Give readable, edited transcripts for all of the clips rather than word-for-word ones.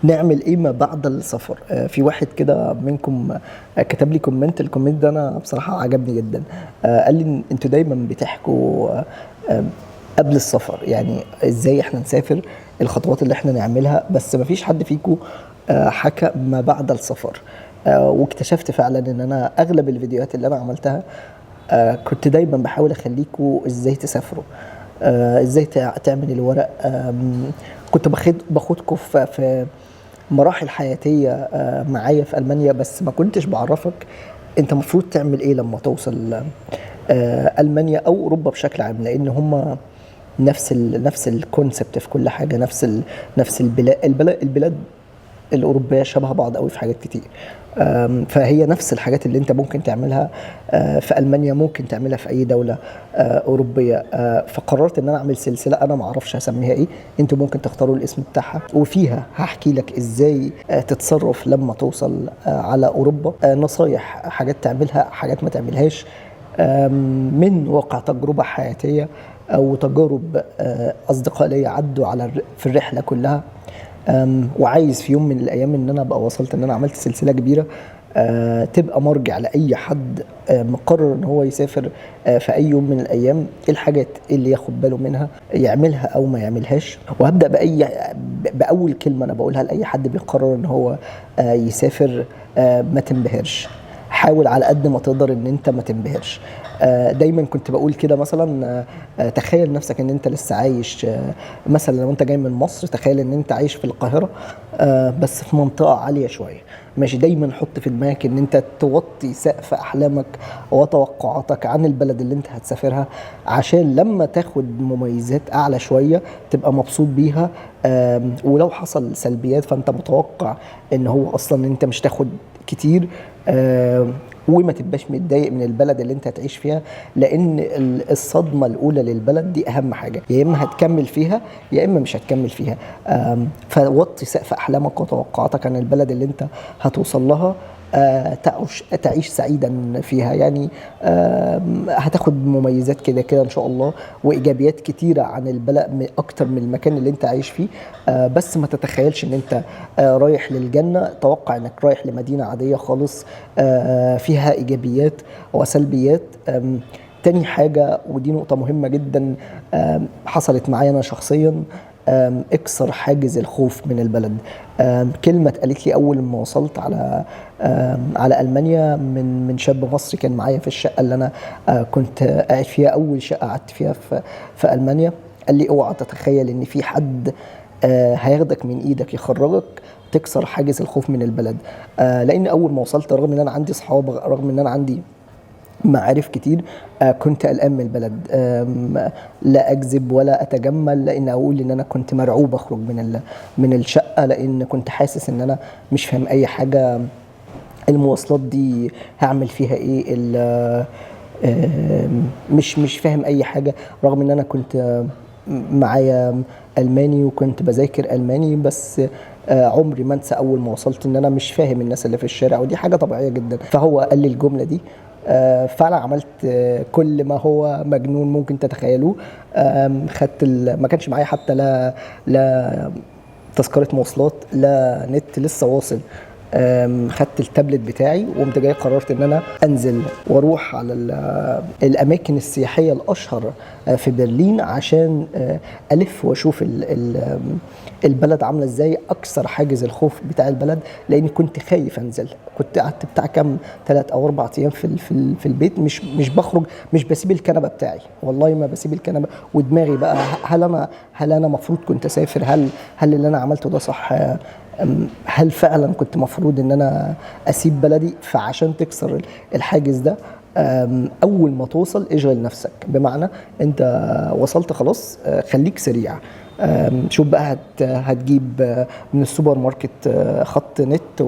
نعمل ايه ما بعد السفر؟ في واحد كده منكم كتب لي كومنت. الكومنت ده انا بصراحة عجبني جدا. قال لي انتوا دايما بتحكوا آه، قبل السفر، يعني ازاي احنا نسافر، الخطوات اللي احنا نعملها، بس ما فيش حد فيكم حكى ما بعد السفر. واكتشفت فعلا ان انا اغلب الفيديوهات اللي انا عملتها كنت دايما بحاول اخليكوا ازاي تسافروا، ازاي تعمل الورق. كنت باخدكوا في مراحل حياتية معايا في ألمانيا، بس ما كنتش بعرفك انت المفروض تعمل ايه لما توصل ألمانيا او اوروبا بشكل عام، لان هم نفس الكونسبت في كل حاجة، نفس البلاد الأوروبية شبه بعض قوي في حاجات كتير. فهي نفس الحاجات اللي انت ممكن تعملها في ألمانيا ممكن تعملها في أي دولة أوروبية. فقررت ان انا اعمل سلسلة، انا ما اعرفش هسميها ايه، انتوا ممكن تختاروا الاسم بتاعها، وفيها هحكي لك ازاي تتصرف لما توصل على أوروبا، نصايح، حاجات تعملها، حاجات ما تعملهاش، من واقع تجربة حياتية أو تجارب أصدقاء لي عدوا في الرحلة كلها. وعايز في يوم من الايام ان انا ابقى وصلت ان انا عملت سلسله كبيره تبقى مرجع لاي حد مقرر ان هو يسافر في اي يوم من الايام، ايه الحاجات اللي ياخد باله منها يعملها او ما يعملهاش. وهبدا باول كلمه انا بقولها لاي حد بيقرر ان هو يسافر: ما تنبهرش. حاول على قد ما تقدر ان انت ما تنبهرش. دايما كنت بقول كده، مثلا تخيل نفسك ان انت لسه عايش، مثلا لو انت جاي من مصر تخيل ان انت عايش في القاهرة، بس في منطقة عالية شوية. ماشي، دايما حط في دماغك ان انت توطي سقف احلامك وتوقعاتك عن البلد اللي انت هتسافرها، عشان لما تاخد مميزات اعلى شوية تبقى مبسوط بيها. ولو حصل سلبيات فانت متوقع ان هو اصلا انت مش تاخد كتير. وما تبقاش متضايق من البلد اللي انت هتعيش فيها، لان الصدمه الاولى للبلد دي اهم حاجه، يا اما هتكمل فيها يا اما مش هتكمل فيها. فوطي سقف احلامك وتوقعاتك عن البلد اللي انت هتوصل لها، تعيش سعيدا فيها. يعني هتاخد مميزات كده كده ان شاء الله، وايجابيات كتيره عن البلد اكتر من المكان اللي انت عايش فيه. بس ما تتخيلش ان انت رايح للجنه، توقع انك رايح لمدينه عاديه خالص فيها ايجابيات وسلبيات. تاني حاجه، ودي نقطه مهمه جدا حصلت معايا انا شخصيا: اكسر حاجز الخوف من البلد. كلمة اتقالت لي أول ما وصلت على ألمانيا من شاب مصري كان معايا في الشقة اللي أنا كنت قاعد فيها، أول شقة قعدت فيها في ألمانيا. قال لي: اوعى تتخيل إن في حد هياخدك من إيدك يخرجك تكسر حاجز الخوف من البلد. لأن أول ما وصلت، رغم إن أنا عندي صحاب، رغم إن أنا عندي معارف كتير، كنت قلقان من البلد. لا اكذب ولا اتجمل، لان اقول ان انا كنت مرعوب اخرج من الشقه، لان كنت حاسس ان انا مش فاهم اي حاجه. المواصلات دي هعمل فيها ايه؟ مش فاهم اي حاجه، رغم ان انا كنت معايا الماني وكنت بذاكر الماني، بس عمري ما انسى اول ما وصلت ان انا مش فاهم الناس اللي في الشارع، ودي حاجه طبيعيه جدا. فهو قال لي الجمله دي، فانا عملت كل ما هو مجنون ممكن تتخيلوه. خدت ما كانش معايا حتى لا تذكره مواصلات، لا نت لسه واصل. خدت التابلت بتاعي وقمت جاي، قررت ان انا انزل واروح على الاماكن السياحيه الاشهر في برلين، عشان الف واشوف البلد عامله ازاي، اكسر حاجز الخوف بتاع البلد، لاني كنت خايف انزل. كنت قعدت بتاع كام 3 أو 4 ايام في البيت، مش بخرج، مش بسيب الكنبه بتاعي، والله ما بسيب الكنبه. ودماغي بقى: هل انا مفروض كنت اسافر؟ هل اللي انا عملته ده صح؟ هل فعلا كنت مفروض ان انا اسيب بلدي؟ فعشان تكسر الحاجز ده، اول ما توصل اشغل نفسك، بمعنى انت وصلت خلاص، خليك سريع. شوف بقى هتجيب من السوبر ماركت خط نت،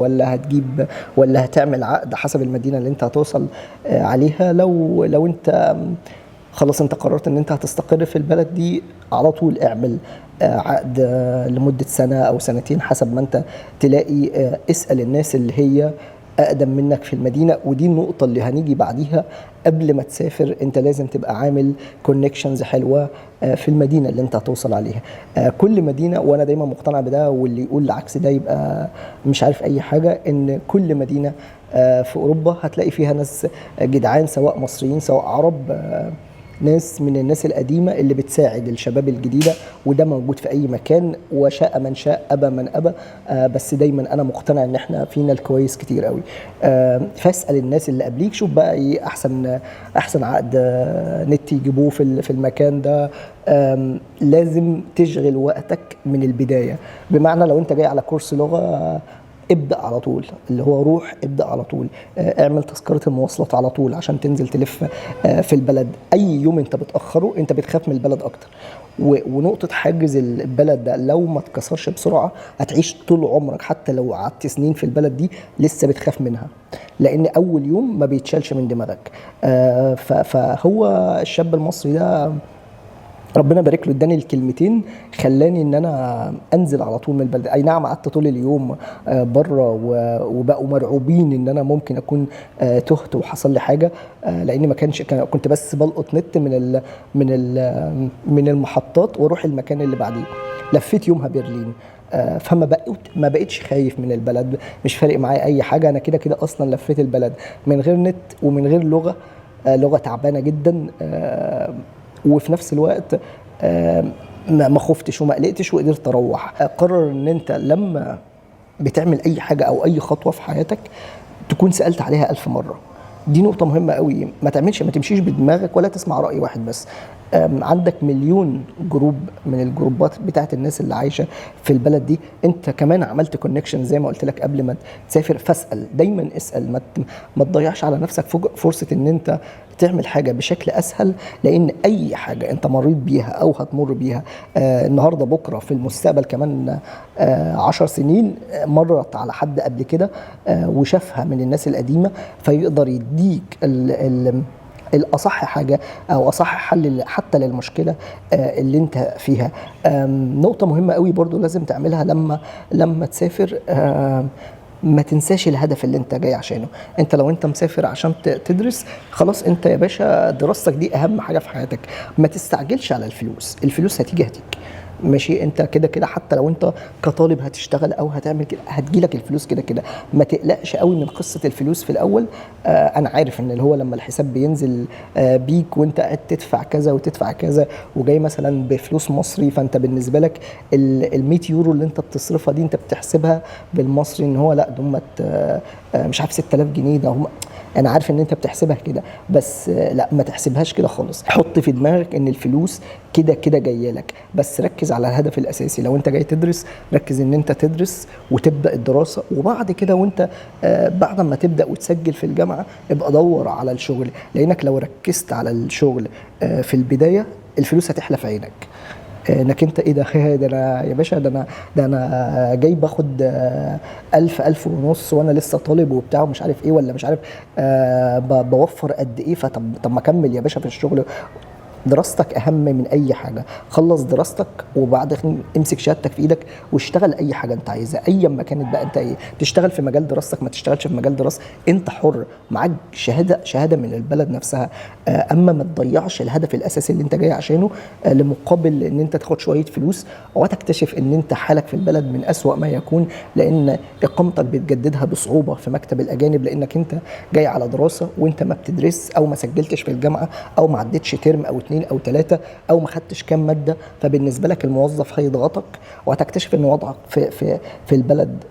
ولا هتعمل عقد حسب المدينة اللي انت هتوصل عليها. لو انت خلاص انت قررت ان انت هتستقر في البلد دي، على طول اعمل عقد لمدة سنة او سنتين حسب ما انت تلاقي. اسأل الناس اللي هي اقدم منك في المدينه. ودي النقطه اللي هنيجي بعديها. قبل ما تسافر انت لازم تبقى عامل كونكشنز حلوه في المدينه اللي انت هتوصل عليها. كل مدينه، وانا دايما مقتنع بده، واللي يقول العكس ده يبقى مش عارف اي حاجه، ان كل مدينه في اوروبا هتلاقي فيها ناس جدعان، سواء مصريين سواء عرب، ناس من الناس القديمة اللي بتساعد الشباب الجديدة. وده موجود في أي مكان، وشاء من شاء أبى من أبى. بس دايما أنا مقتنع إن إحنا فينا الكويس كتير قوي. فاسأل الناس اللي قبليك، شوف بقى إيه أحسن عقد نت يجيبوه في المكان ده. لازم تشغل وقتك من البداية. بمعنى لو أنت جاي على كورس لغة، ابدأ على طول، اللي هو روح ابدأ على طول. اعمل تذكرة المواصلات على طول عشان تنزل تلف في البلد. أي يوم أنت بتأخره أنت بتخاف من البلد أكتر. ونقطة حاجز البلد ده لو ما اتكسرش بسرعة هتعيش طول عمرك، حتى لو قعدت سنين في البلد دي لسه بتخاف منها، لأن أول يوم ما بيتشالش من دماغك. فهو الشاب المصري ده ربنا يبارك له اداني الكلمتين خلاني ان انا انزل على طول من البلد. اي نعم قعدت طول اليوم بره، وبقوا مرعوبين ان انا ممكن اكون تهت وحصل لي حاجه، لاني ما كنت بس بلقط نت من المحطات واروح المكان اللي بعديه. لفيت يومها برلين. ما بقتش خايف من البلد، مش فارق معايا اي حاجه. انا كده كده اصلا لفيت البلد من غير نت ومن غير لغه تعبانه جدا. وفي نفس الوقت ما خفتش وما قلقتش وقدرت اروح. قرر ان انت لما بتعمل اي حاجه او اي خطوه في حياتك تكون سالت عليها 1000 مره. دي نقطه مهمه قوي. ما تمشيش بدماغك ولا تسمع راي واحد بس. عندك مليون جروب من الجروبات بتاعت الناس اللي عايشه في البلد دي. انت كمان عملت كونكشن زي ما قلت لك قبل ما تسافر. فاسال دايما، اسال، ما تضيعش على نفسك فرصه ان انت تعمل حاجه بشكل اسهل، لان اي حاجه انت مريت بيها او هتمر بيها النهارده بكره في المستقبل كمان 10 سنين مرت على حد قبل كده وشافها من الناس القديمه، فيقدر يديك الأصح حاجة أو أصح حل حتى للمشكلة اللي انت فيها. نقطة مهمة قوي برضو لازم تعملها لما تسافر. ما تنساش الهدف اللي انت جاي عشانه. انت لو انت مسافر عشان تدرس، خلاص انت يا باشا دراستك دي اهم حاجة في حياتك. ما تستعجلش على الفلوس هتيجي ماشي. انت كده كده حتى لو انت كطالب هتشتغل او هتعمل كده هتجيلك الفلوس كده كده. ما تقلقش قوي من قصه الفلوس في الاول. انا عارف ان اللي هو لما الحساب بينزل بيك وانت قاعد تدفع كذا وتدفع كذا وجاي مثلا بفلوس مصري، فانت بالنسبه لك ال 100 يورو اللي انت بتصرفها دي انت بتحسبها بالمصري ان هو لا دمت مش عارف 6000 جنيه ده هم. انا عارف ان انت بتحسبها كده، بس لا ما تحسبهاش كده خالص. حط في دماغك ان الفلوس كده كده جايه لك، بس ركز على الهدف الاساسي. لو انت جاي تدرس ركز ان انت تدرس وتبدا الدراسه، وبعد كده وانت بعد ما تبدا وتسجل في الجامعه ابقى دور على الشغل، لانك لو ركزت على الشغل في البدايه الفلوس هتحلى في عينك. انك انت ايه ده انا يا باشا ده انا جاي باخد 1000 ونص وانا لسه طالب وبتاع ومش عارف ايه ولا مش عارف بوفر قد ايه. طب ما اكمل يا باشا في الشغل. دراستك اهم من اي حاجه. خلص دراستك وبعدين امسك شهادتك في ايدك واشتغل اي حاجه انت عايزها ايا ما كانت بقى. انت ايه تشتغل في مجال دراستك، ما تشتغلش في مجال دراستك، انت حر. معاك شهاده من البلد نفسها. اما ما تضيعش الهدف الاساسي اللي انت جاي عشانه لمقابل ان انت تاخد شويه فلوس وتكتشف ان انت حالك في البلد من اسوأ ما يكون، لان اقامتك بتجددها بصعوبه في مكتب الاجانب، لانك انت جاي على دراسه وانت ما بتدرس او ما سجلتش في الجامعه او ما عدتش ترم او 2 أو 3 أو ما خدتش كام مادة. فبالنسبة لك الموظف هيضغطك وهتكتشف ان وضعك في البلد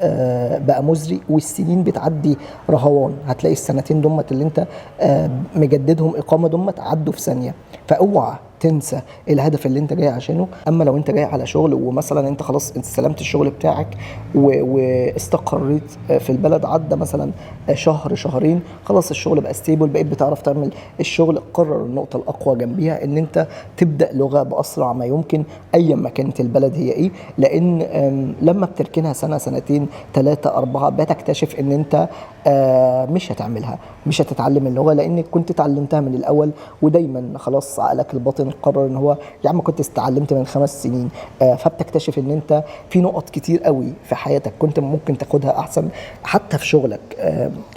بقى مزري، والسنين بتعدي رهوان. هتلاقي السنتين دمت اللي انت مجددهم إقامة دمت عدوا في ثانية. فاوعى تنسى الهدف اللي انت جاي عشانه. اما لو انت جاي على شغل ومثلا انت خلاص انت استلمت الشغل بتاعك واستقريت في البلد، عدى مثلا شهر شهرين، خلاص الشغل بقى ستيبل، بقيت بتعرف تعمل الشغل، قرر النقطة الأقوى جنبيها ان انت تبدأ لغة بأسرع ما يمكن ايا ما كانت البلد هي ايه. لان لما بتركنها سنة سنتين 3 4 بتكتشف ان انت مش هتعملها، مش هتتعلم اللغة لان كنت اتعلمتها من الاول. ودايما خلاص عقلك الباطن يقرر ان هو يا عم كنت استعلمت من 5 سنين، فبتكتشف ان انت في نقط كتير قوي في حياتك كنت ممكن تاخدها احسن. حتى في شغلك،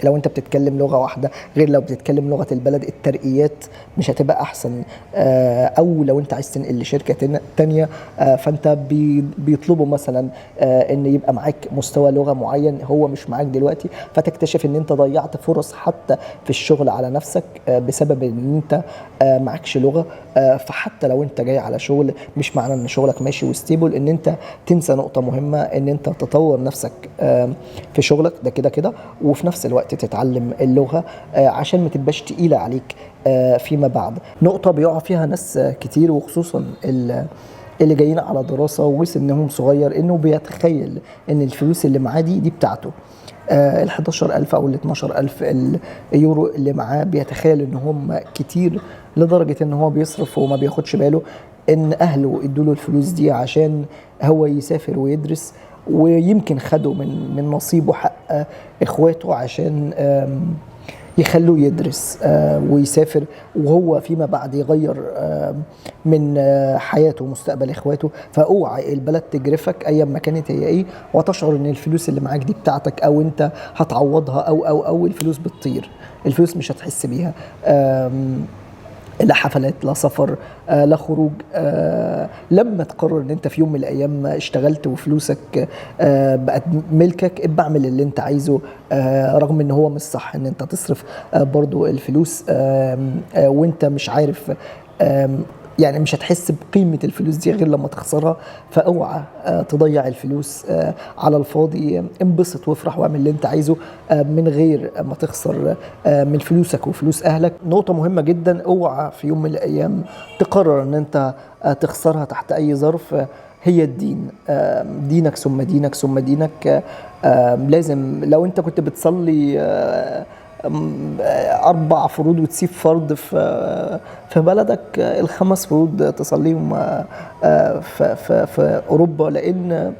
لو انت بتتكلم لغه واحده غير لو بتتكلم لغه البلد، الترقيات مش هتبقى احسن. او لو انت عايز تنقل لشركه تانية، فانت بيطلبوا مثلا ان يبقى معاك مستوى لغه معين هو مش معاك دلوقتي، فتكتشف ان انت ضيعت فرص حتى في الشغل على نفسك بسبب ان انت معكش لغه. فحتى لو انت جاي على شغل، مش معنى ان شغلك ماشي وستيبل ان انت تنسى نقطه مهمه، ان انت تطور نفسك في شغلك ده كده كده، وفي نفس الوقت تتعلم اللغه عشان ما تبقاش تقيله عليك فيما بعد. نقطه بيقع فيها ناس كتير، وخصوصا اللي جايين على دراسه وسنهم صغير، انه بيتخيل ان الفلوس اللي معاه دي بتاعته. ال 11,000 أو ال 12,000 اليورو اللي معاه، بيتخيل إن هم كتير لدرجة إن هو بيصرف وما بياخدش باله إن أهله ادوا له الفلوس دي عشان هو يسافر ويدرس، ويمكن خدوا من نصيبه حق إخواته عشان يخلوه يدرس ويسافر، وهو فيما بعد يغير من حياته ومستقبل اخواته. فاوعى البلد تجرفك ايا ما كانت هي ايه، وتشعر ان الفلوس اللي معاك دي بتاعتك او انت هتعوضها، او الفلوس بتطير، الفلوس مش هتحس بيها. لا حفلات، لا سفر، لا خروج. لما تقرر ان انت في يوم من الايام اشتغلت وفلوسك بقت ملكك، ابقى اعمل اللي انت عايزه. رغم ان هو مش صح ان انت تصرف برضو الفلوس وانت مش عارف، يعني مش هتحس بقيمة الفلوس دي غير لما تخسرها. فاوعى تضيع الفلوس على الفاضي. انبسط وافرح واعمل اللي انت عايزه من غير ما تخسر من فلوسك وفلوس اهلك. نقطة مهمة جدا، اوعى في يوم من الايام تقرر ان انت تخسرها تحت اي ظرف. هي الدين، دينك ثم دينك ثم دينك. لازم لو انت كنت بتصلي 4 فروض وتسيب فرض في بلدك، ال5 فروض تصليهم في أوروبا، لأن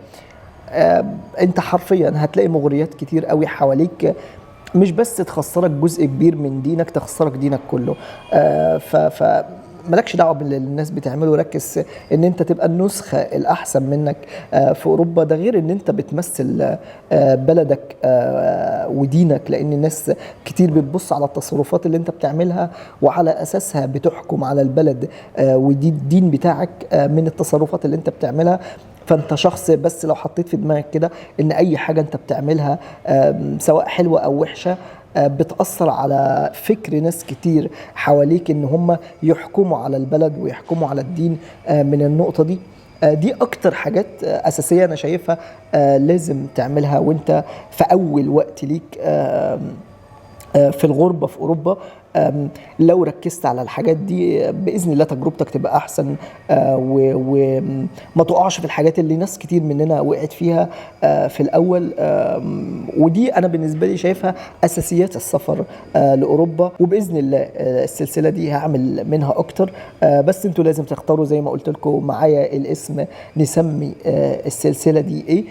أنت حرفيا هتلاقي مغريات كتير قوي حواليك، مش بس تخسرك جزء كبير من دينك، تخسرك دينك كله. مالكش دعوه باللي الناس بتعمله، ركز ان انت تبقى النسخه الاحسن منك في اوروبا. ده غير ان انت بتمثل بلدك ودينك، لان الناس كتير بتبص على التصرفات اللي انت بتعملها وعلى اساسها بتحكم على البلد ودي الدين بتاعك من التصرفات اللي انت بتعملها. فانت شخص بس لو حطيت في دماغك كده ان اي حاجه انت بتعملها سواء حلوه او وحشه بتأثر على فكر ناس كتير حواليك ان هم يحكموا على البلد ويحكموا على الدين من النقطة دي. دي اكتر حاجات اساسية انا شايفها لازم تعملها وانت في اول وقت ليك في الغربة في أوروبا. لو ركزت على الحاجات دي بإذن الله تجربتك تبقى أحسن، وما تقعش في الحاجات اللي ناس كتير مننا وقعت فيها في الأول. ودي أنا بالنسبة لي شايفها أساسيات السفر لأوروبا. وبإذن الله السلسلة دي هعمل منها أكتر، بس أنتوا لازم تختاروا زي ما قلت لكم معايا الاسم، نسمي السلسلة دي إيه.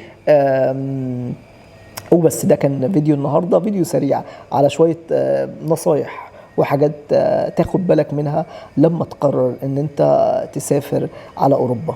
وبس ده كان فيديو النهاردة، فيديو سريع على شوية نصايح وحاجات تاخد بالك منها لما تقرر ان انت تسافر على اوروبا.